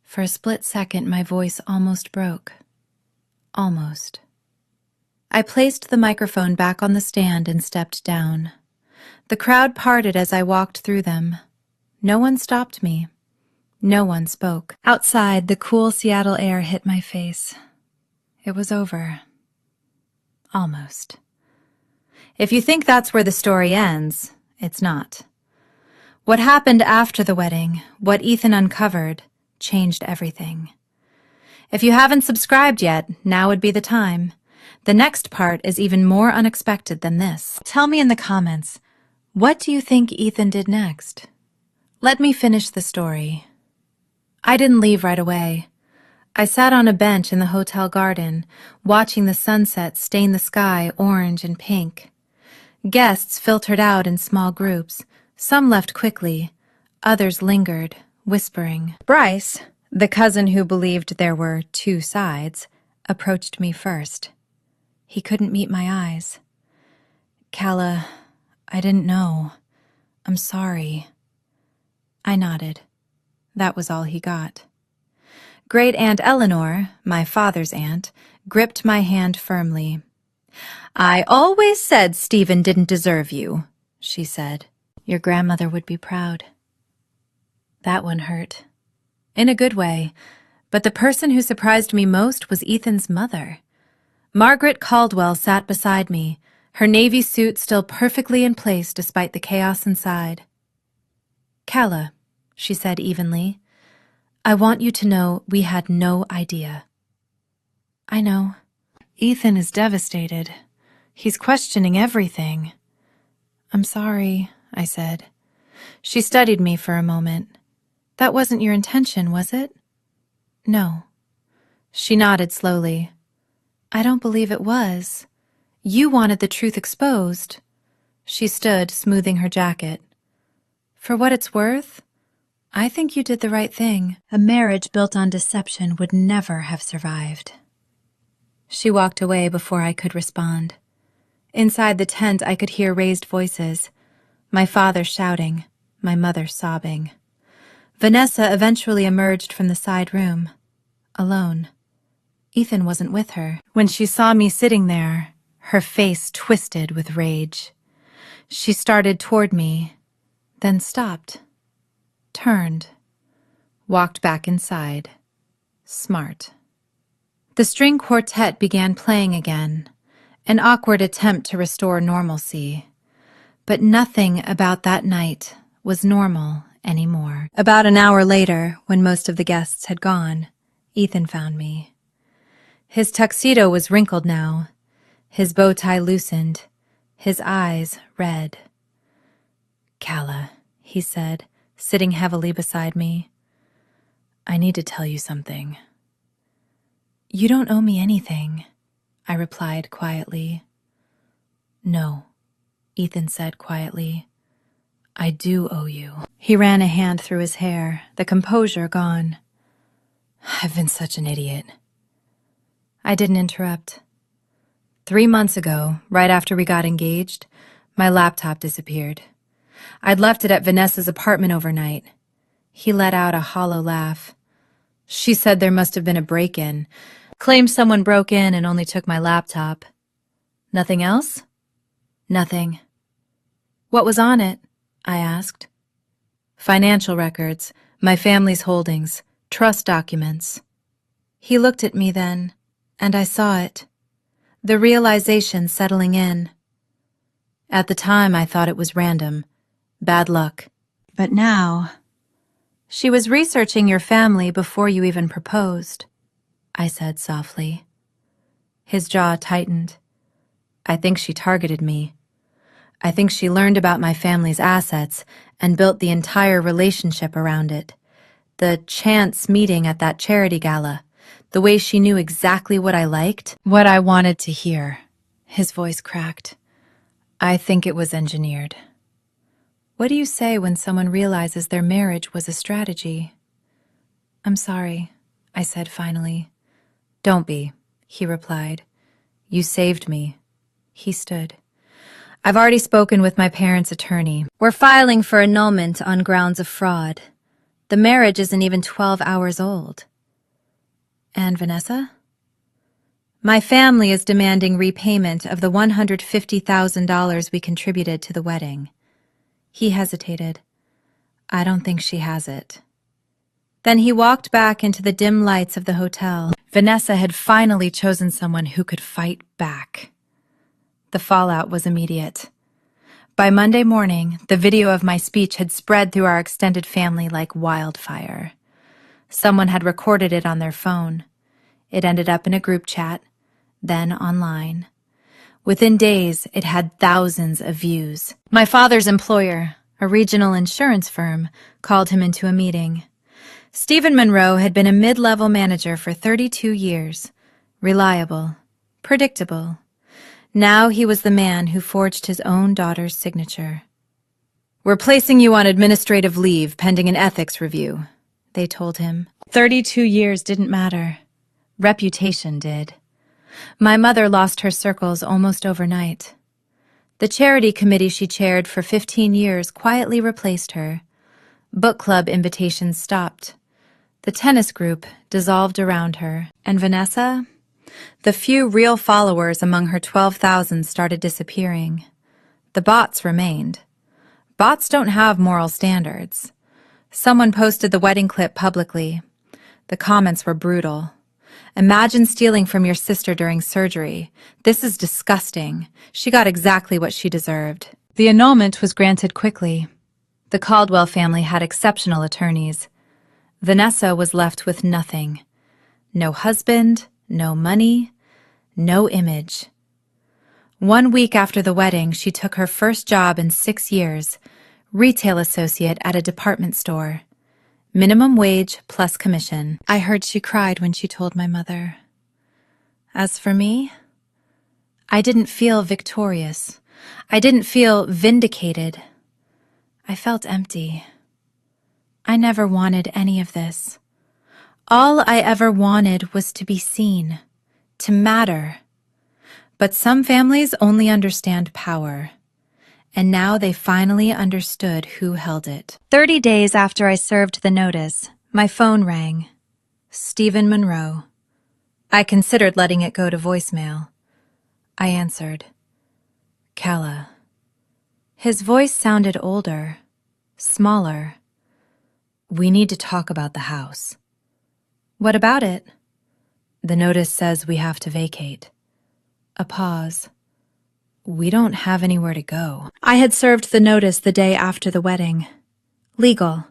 For a split second, my voice almost broke. Almost. I placed the microphone back on the stand and stepped down. The crowd parted as I walked through them. No one stopped me. No one spoke. Outside, the cool Seattle air hit my face. It was over. Almost. If you think that's where the story ends, it's not. What happened after the wedding, what Ethan uncovered, changed everything. If you haven't subscribed yet, now would be the time. The next part is even more unexpected than this. Tell me in the comments, what do you think Ethan did next? Let me finish the story. I didn't leave right away. I sat on a bench in the hotel garden, watching the sunset stain the sky orange and pink. Guests filtered out in small groups. Some left quickly. Others lingered, whispering. Bryce, the cousin who believed there were two sides, approached me first. He couldn't meet my eyes. Calla, I didn't know. I'm sorry. I nodded. That was all he got. Great Aunt Eleanor, my father's aunt, gripped my hand firmly. I always said Stephen didn't deserve you, she said. Your grandmother would be proud. That one hurt. In a good way, but the person who surprised me most was Ethan's mother. Margaret Caldwell sat beside me, her navy suit still perfectly in place despite the chaos inside. Calla, she said evenly, I want you to know we had no idea. I know. Ethan is devastated. He's questioning everything. I'm sorry, I said. She studied me for a moment. That wasn't your intention, was it? No. She nodded slowly. I don't believe it was. You wanted the truth exposed. She stood, smoothing her jacket. For what it's worth, I think you did the right thing. A marriage built on deception would never have survived. She walked away before I could respond. Inside the tent, I could hear raised voices. My father shouting, my mother sobbing. Vanessa eventually emerged from the side room, alone. Ethan wasn't with her. When she saw me sitting there, her face twisted with rage. She started toward me, then stopped, turned, walked back inside. Smart. The string quartet began playing again, an awkward attempt to restore normalcy. But nothing about that night was normal anymore. About an hour later, when most of the guests had gone, Ethan found me. His tuxedo was wrinkled now, his bow tie loosened, his eyes red. Calla, he said, sitting heavily beside me. I need to tell you something. You don't owe me anything, I replied quietly. No, Ethan said quietly. I do owe you. He ran a hand through his hair, the composure gone. I've been such an idiot. I didn't interrupt. 3 months ago, right after we got engaged, my laptop disappeared. I'd left it at Vanessa's apartment overnight. He let out a hollow laugh. She said there must have been a break-in, claimed someone broke in and only took my laptop. Nothing else? Nothing. What was on it? I asked. Financial records, my family's holdings, trust documents. He looked at me then, and I saw it. The realization settling in. At the time, I thought it was random. Bad luck. But now... She was researching your family before you even proposed, I said softly. His jaw tightened. I think she targeted me. I think she learned about my family's assets and built the entire relationship around it. The chance meeting at that charity gala, the way she knew exactly what I liked, what I wanted to hear. His voice cracked. I think it was engineered. What do you say when someone realizes their marriage was a strategy? I'm sorry, I said finally. Don't be, he replied. You saved me. He stood. I've already spoken with my parents' attorney. We're filing for annulment on grounds of fraud. The marriage isn't even 12 hours old. And Vanessa? My family is demanding repayment of the $150,000 we contributed to the wedding. He hesitated. I don't think she has it. Then he walked back into the dim lights of the hotel. Vanessa had finally chosen someone who could fight back. The fallout was immediate. By Monday morning, the video of my speech had spread through our extended family like wildfire. Someone had recorded it on their phone. It ended up in a group chat, then online. Within days, it had thousands of views. My father's employer, a regional insurance firm, called him into a meeting. Stephen Monroe had been a mid-level manager for 32 years. Reliable, predictable. Now he was the man who forged his own daughter's signature. We're placing you on administrative leave pending an ethics review, they told him. 32 years didn't matter. Reputation did. My mother lost her circles almost overnight. The charity committee she chaired for 15 years quietly replaced her. Book club invitations stopped. The tennis group dissolved around her. And Vanessa? The few real followers among her 12,000 started disappearing. The bots remained. Bots don't have moral standards. Someone posted the wedding clip publicly. The comments were brutal. Imagine stealing from your sister during surgery. This is disgusting. She got exactly what she deserved. The annulment was granted quickly. The Caldwell family had exceptional attorneys. Vanessa was left with nothing. No husband, no money, no image. 1 week after the wedding, she took her first job in 6 years, retail associate at a department store. Minimum wage plus commission. I heard she cried when she told my mother. As for me, I didn't feel victorious. I didn't feel vindicated. I felt empty. I never wanted any of this. All I ever wanted was to be seen, to matter. But some families only understand power. And now they finally understood who held it. 30 days after I served the notice, my phone rang. Stephen Monroe. I considered letting it go to voicemail. I answered. Calla. His voice sounded older, smaller. We need to talk about the house. What about it? The notice says we have to vacate. A pause. We don't have anywhere to go. I had served the notice the day after the wedding. Legal.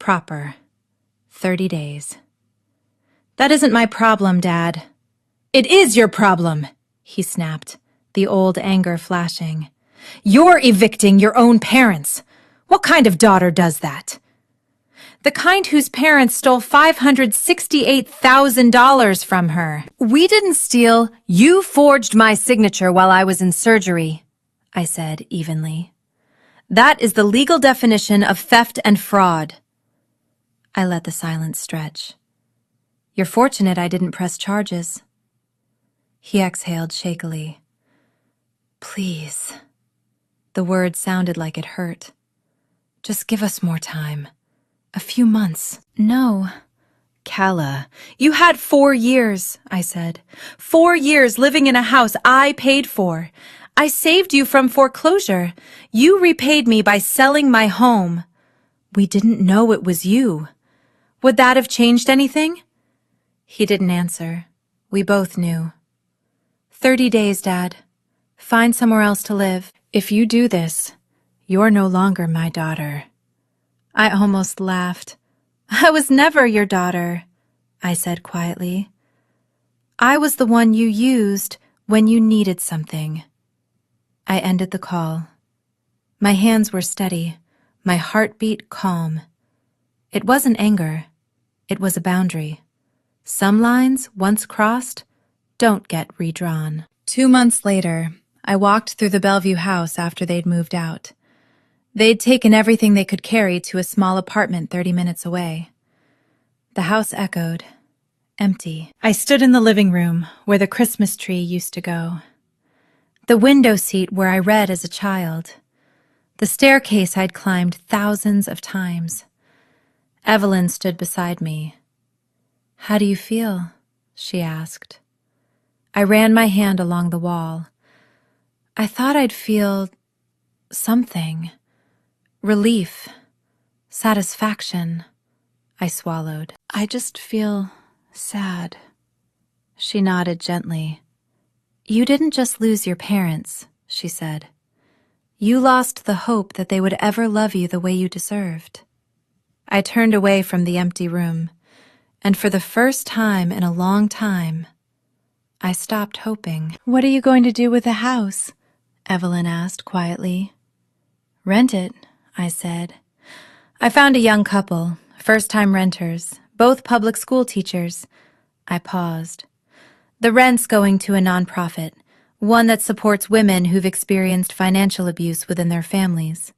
Proper. 30 days. That isn't my problem, Dad. It is your problem, he snapped, the old anger flashing. You're evicting your own parents. What kind of daughter does that? The kind whose parents stole $568,000 from her. We didn't steal. You forged my signature while I was in surgery, I said evenly. That is the legal definition of theft and fraud. I let the silence stretch. You're fortunate I didn't press charges. He exhaled shakily. Please. The word sounded like it hurt. Just give us more time. A few months. No. Calla, you had 4 years, I said. 4 years living in a house I paid for. I saved you from foreclosure. You repaid me by selling my home. We didn't know it was you. Would that have changed anything? He didn't answer. We both knew. 30 days, Dad. Find somewhere else to live. If you do this, you're no longer my daughter. I almost laughed. I was never your daughter, I said quietly. I was the one you used when you needed something. I ended the call. My hands were steady, my heartbeat calm. It wasn't anger. It was a boundary. Some lines, once crossed, don't get redrawn. 2 months later, I walked through the Bellevue house after they'd moved out. They'd taken everything they could carry to a small apartment 30 minutes away. The house echoed, empty. I stood in the living room where the Christmas tree used to go. The window seat where I read as a child. The staircase I'd climbed thousands of times. Evelyn stood beside me. How do you feel? She asked. I ran my hand along the wall. I thought I'd feel something. Relief. Satisfaction. I swallowed. I just feel sad. She nodded gently. You didn't just lose your parents, she said. You lost the hope that they would ever love you the way you deserved. I turned away from the empty room, and for the first time in a long time, I stopped hoping. What are you going to do with the house? Evelyn asked quietly. Rent it, I said. I found a young couple, first-time renters, both public school teachers. I paused. The rent's going to a nonprofit, one that supports women who've experienced financial abuse within their families.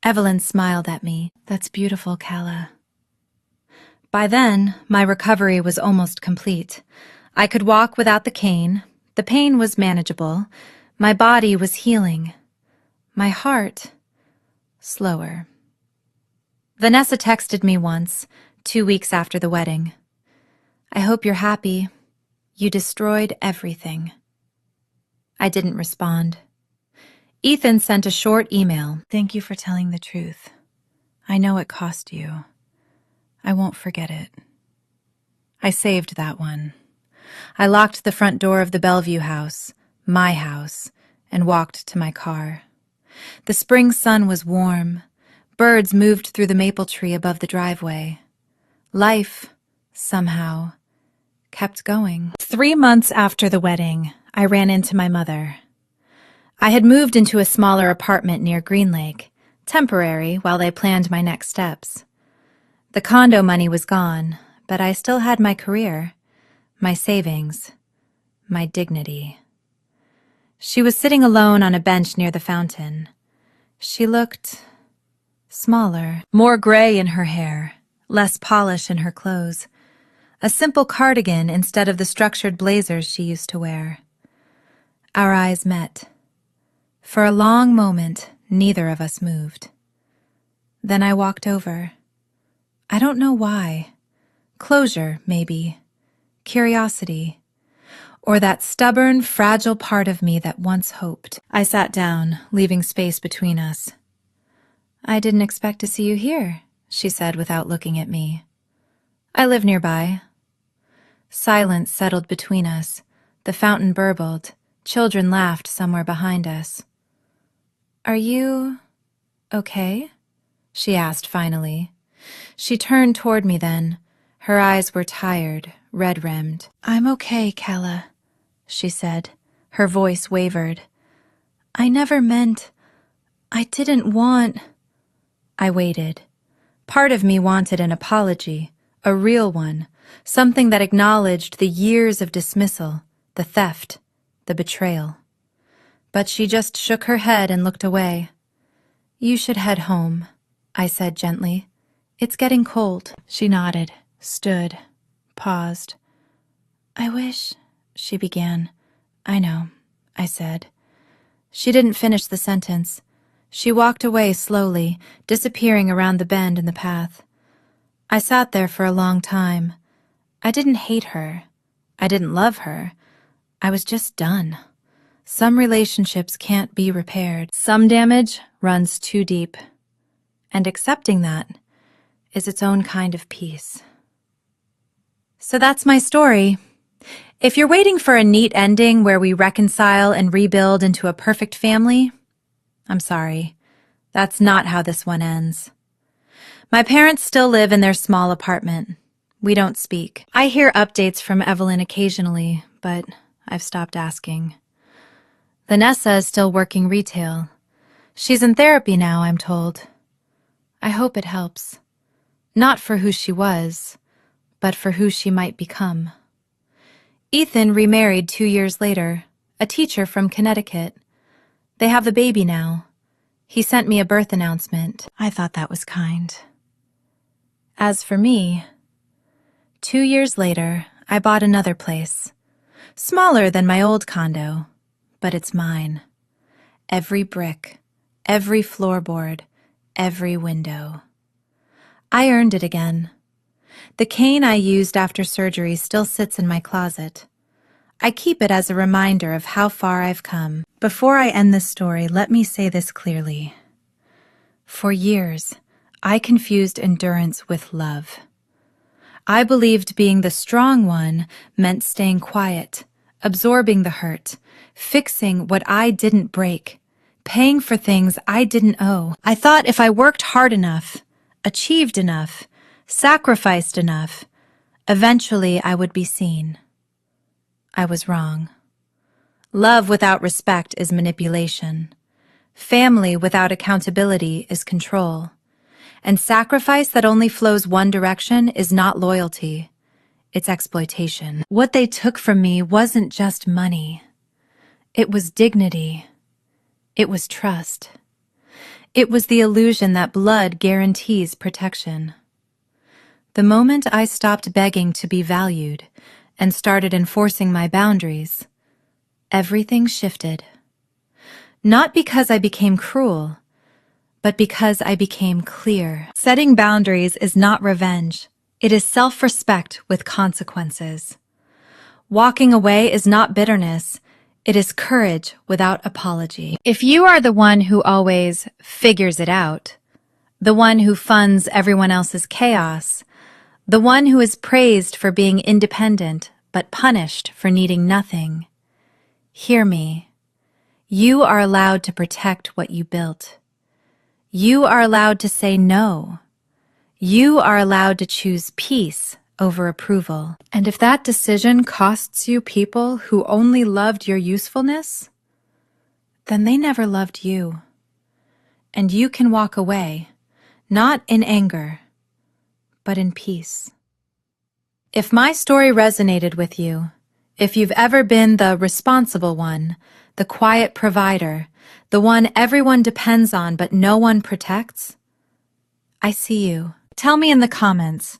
Evelyn smiled at me. That's beautiful, Calla. By then, my recovery was almost complete. I could walk without the cane. The pain was manageable. My body was healing. My heart, slower. Vanessa texted me once, 2 weeks after the wedding. I hope you're happy. You destroyed everything. I didn't respond. Ethan sent a short email. Thank you for telling the truth. I know it cost you. I won't forget it. I saved that one. I locked the front door of the Bellevue house, my house, and walked to my car. The spring sun was warm. Birds moved through the maple tree above the driveway. Life, somehow, kept going. 3 months after the wedding, I ran into my mother. I had moved into a smaller apartment near Green Lake, temporary while they planned my next steps. The condo money was gone, but I still had my career, my savings, my dignity. She was sitting alone on a bench near the fountain. She looked smaller, more gray in her hair, less polish in her clothes. A simple cardigan instead of the structured blazers she used to wear. Our eyes met. For a long moment, neither of us moved. Then I walked over. I don't know why. Closure, maybe. Curiosity. Or that stubborn, fragile part of me that once hoped. I sat down, leaving space between us. I didn't expect to see you here, she said without looking at me. I live nearby. Silence settled between us. The fountain burbled. Children laughed somewhere behind us. Are you okay? She asked finally. She turned toward me then. Her eyes were tired, red-rimmed. I'm okay, Calla, she said. Her voice wavered. I never meant... I didn't want... I waited. Part of me wanted an apology, a real one, something that acknowledged the years of dismissal, the theft, the betrayal. But she just shook her head and looked away. "You should head home," I said gently. "It's getting cold." She nodded, stood, paused. "I wish," she began. "I know," I said. She didn't finish the sentence. She walked away slowly, disappearing around the bend in the path. I sat there for a long time. I didn't hate her. I didn't love her. I was just done. Some relationships can't be repaired. Some damage runs too deep. And accepting that is its own kind of peace. So that's my story. If you're waiting for a neat ending where we reconcile and rebuild into a perfect family, I'm sorry. That's not how this one ends. My parents still live in their small apartment. We don't speak. I hear updates from Evelyn occasionally, but I've stopped asking. Vanessa is still working retail. She's in therapy now, I'm told. I hope it helps. Not for who she was, but for who she might become. Ethan remarried 2 years later, a teacher from Connecticut. They have the baby now. He sent me a birth announcement. I thought that was kind. As for me, 2 years later, I bought another place. Smaller than my old condo, but it's mine. Every brick, every floorboard, every window. I earned it again. The cane I used after surgery still sits in my closet. I keep it as a reminder of how far I've come. Before I end this story, let me say this clearly. For years, I confused endurance with love. I believed being the strong one meant staying quiet, absorbing the hurt, fixing what I didn't break, paying for things I didn't owe. I thought if I worked hard enough, achieved enough, sacrificed enough, eventually I would be seen. I was wrong. Love without respect is manipulation. Family without accountability is control. And sacrifice that only flows one direction is not loyalty. It's exploitation. What they took from me wasn't just money. It was dignity. It was trust. It was the illusion that blood guarantees protection. The moment I stopped begging to be valued and started enforcing my boundaries, everything shifted. Not because I became cruel, but because I became clear. Setting boundaries is not revenge. It is self-respect with consequences. Walking away is not bitterness. It is courage without apology. If you are the one who always figures it out, the one who funds everyone else's chaos, the one who is praised for being independent but punished for needing nothing, hear me. You are allowed to protect what you built. You are allowed to say no. You are allowed to choose peace over approval. And if that decision costs you people who only loved your usefulness, then they never loved you. And you can walk away, not in anger, but in peace. If my story resonated with you, if you've ever been the responsible one, the quiet provider, the one everyone depends on but no one protects, I see you. Tell me in the comments,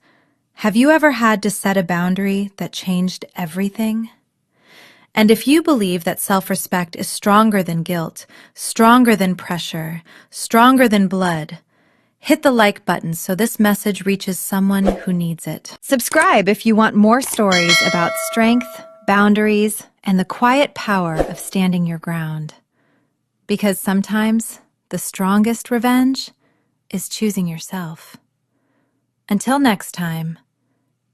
have you ever had to set a boundary that changed everything? And if you believe that self-respect is stronger than guilt, stronger than pressure, stronger than blood, hit the like button so this message reaches someone who needs it. Subscribe if you want more stories about strength, boundaries, and the quiet power of standing your ground. Because sometimes the strongest revenge is choosing yourself. Until next time,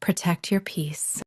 protect your peace.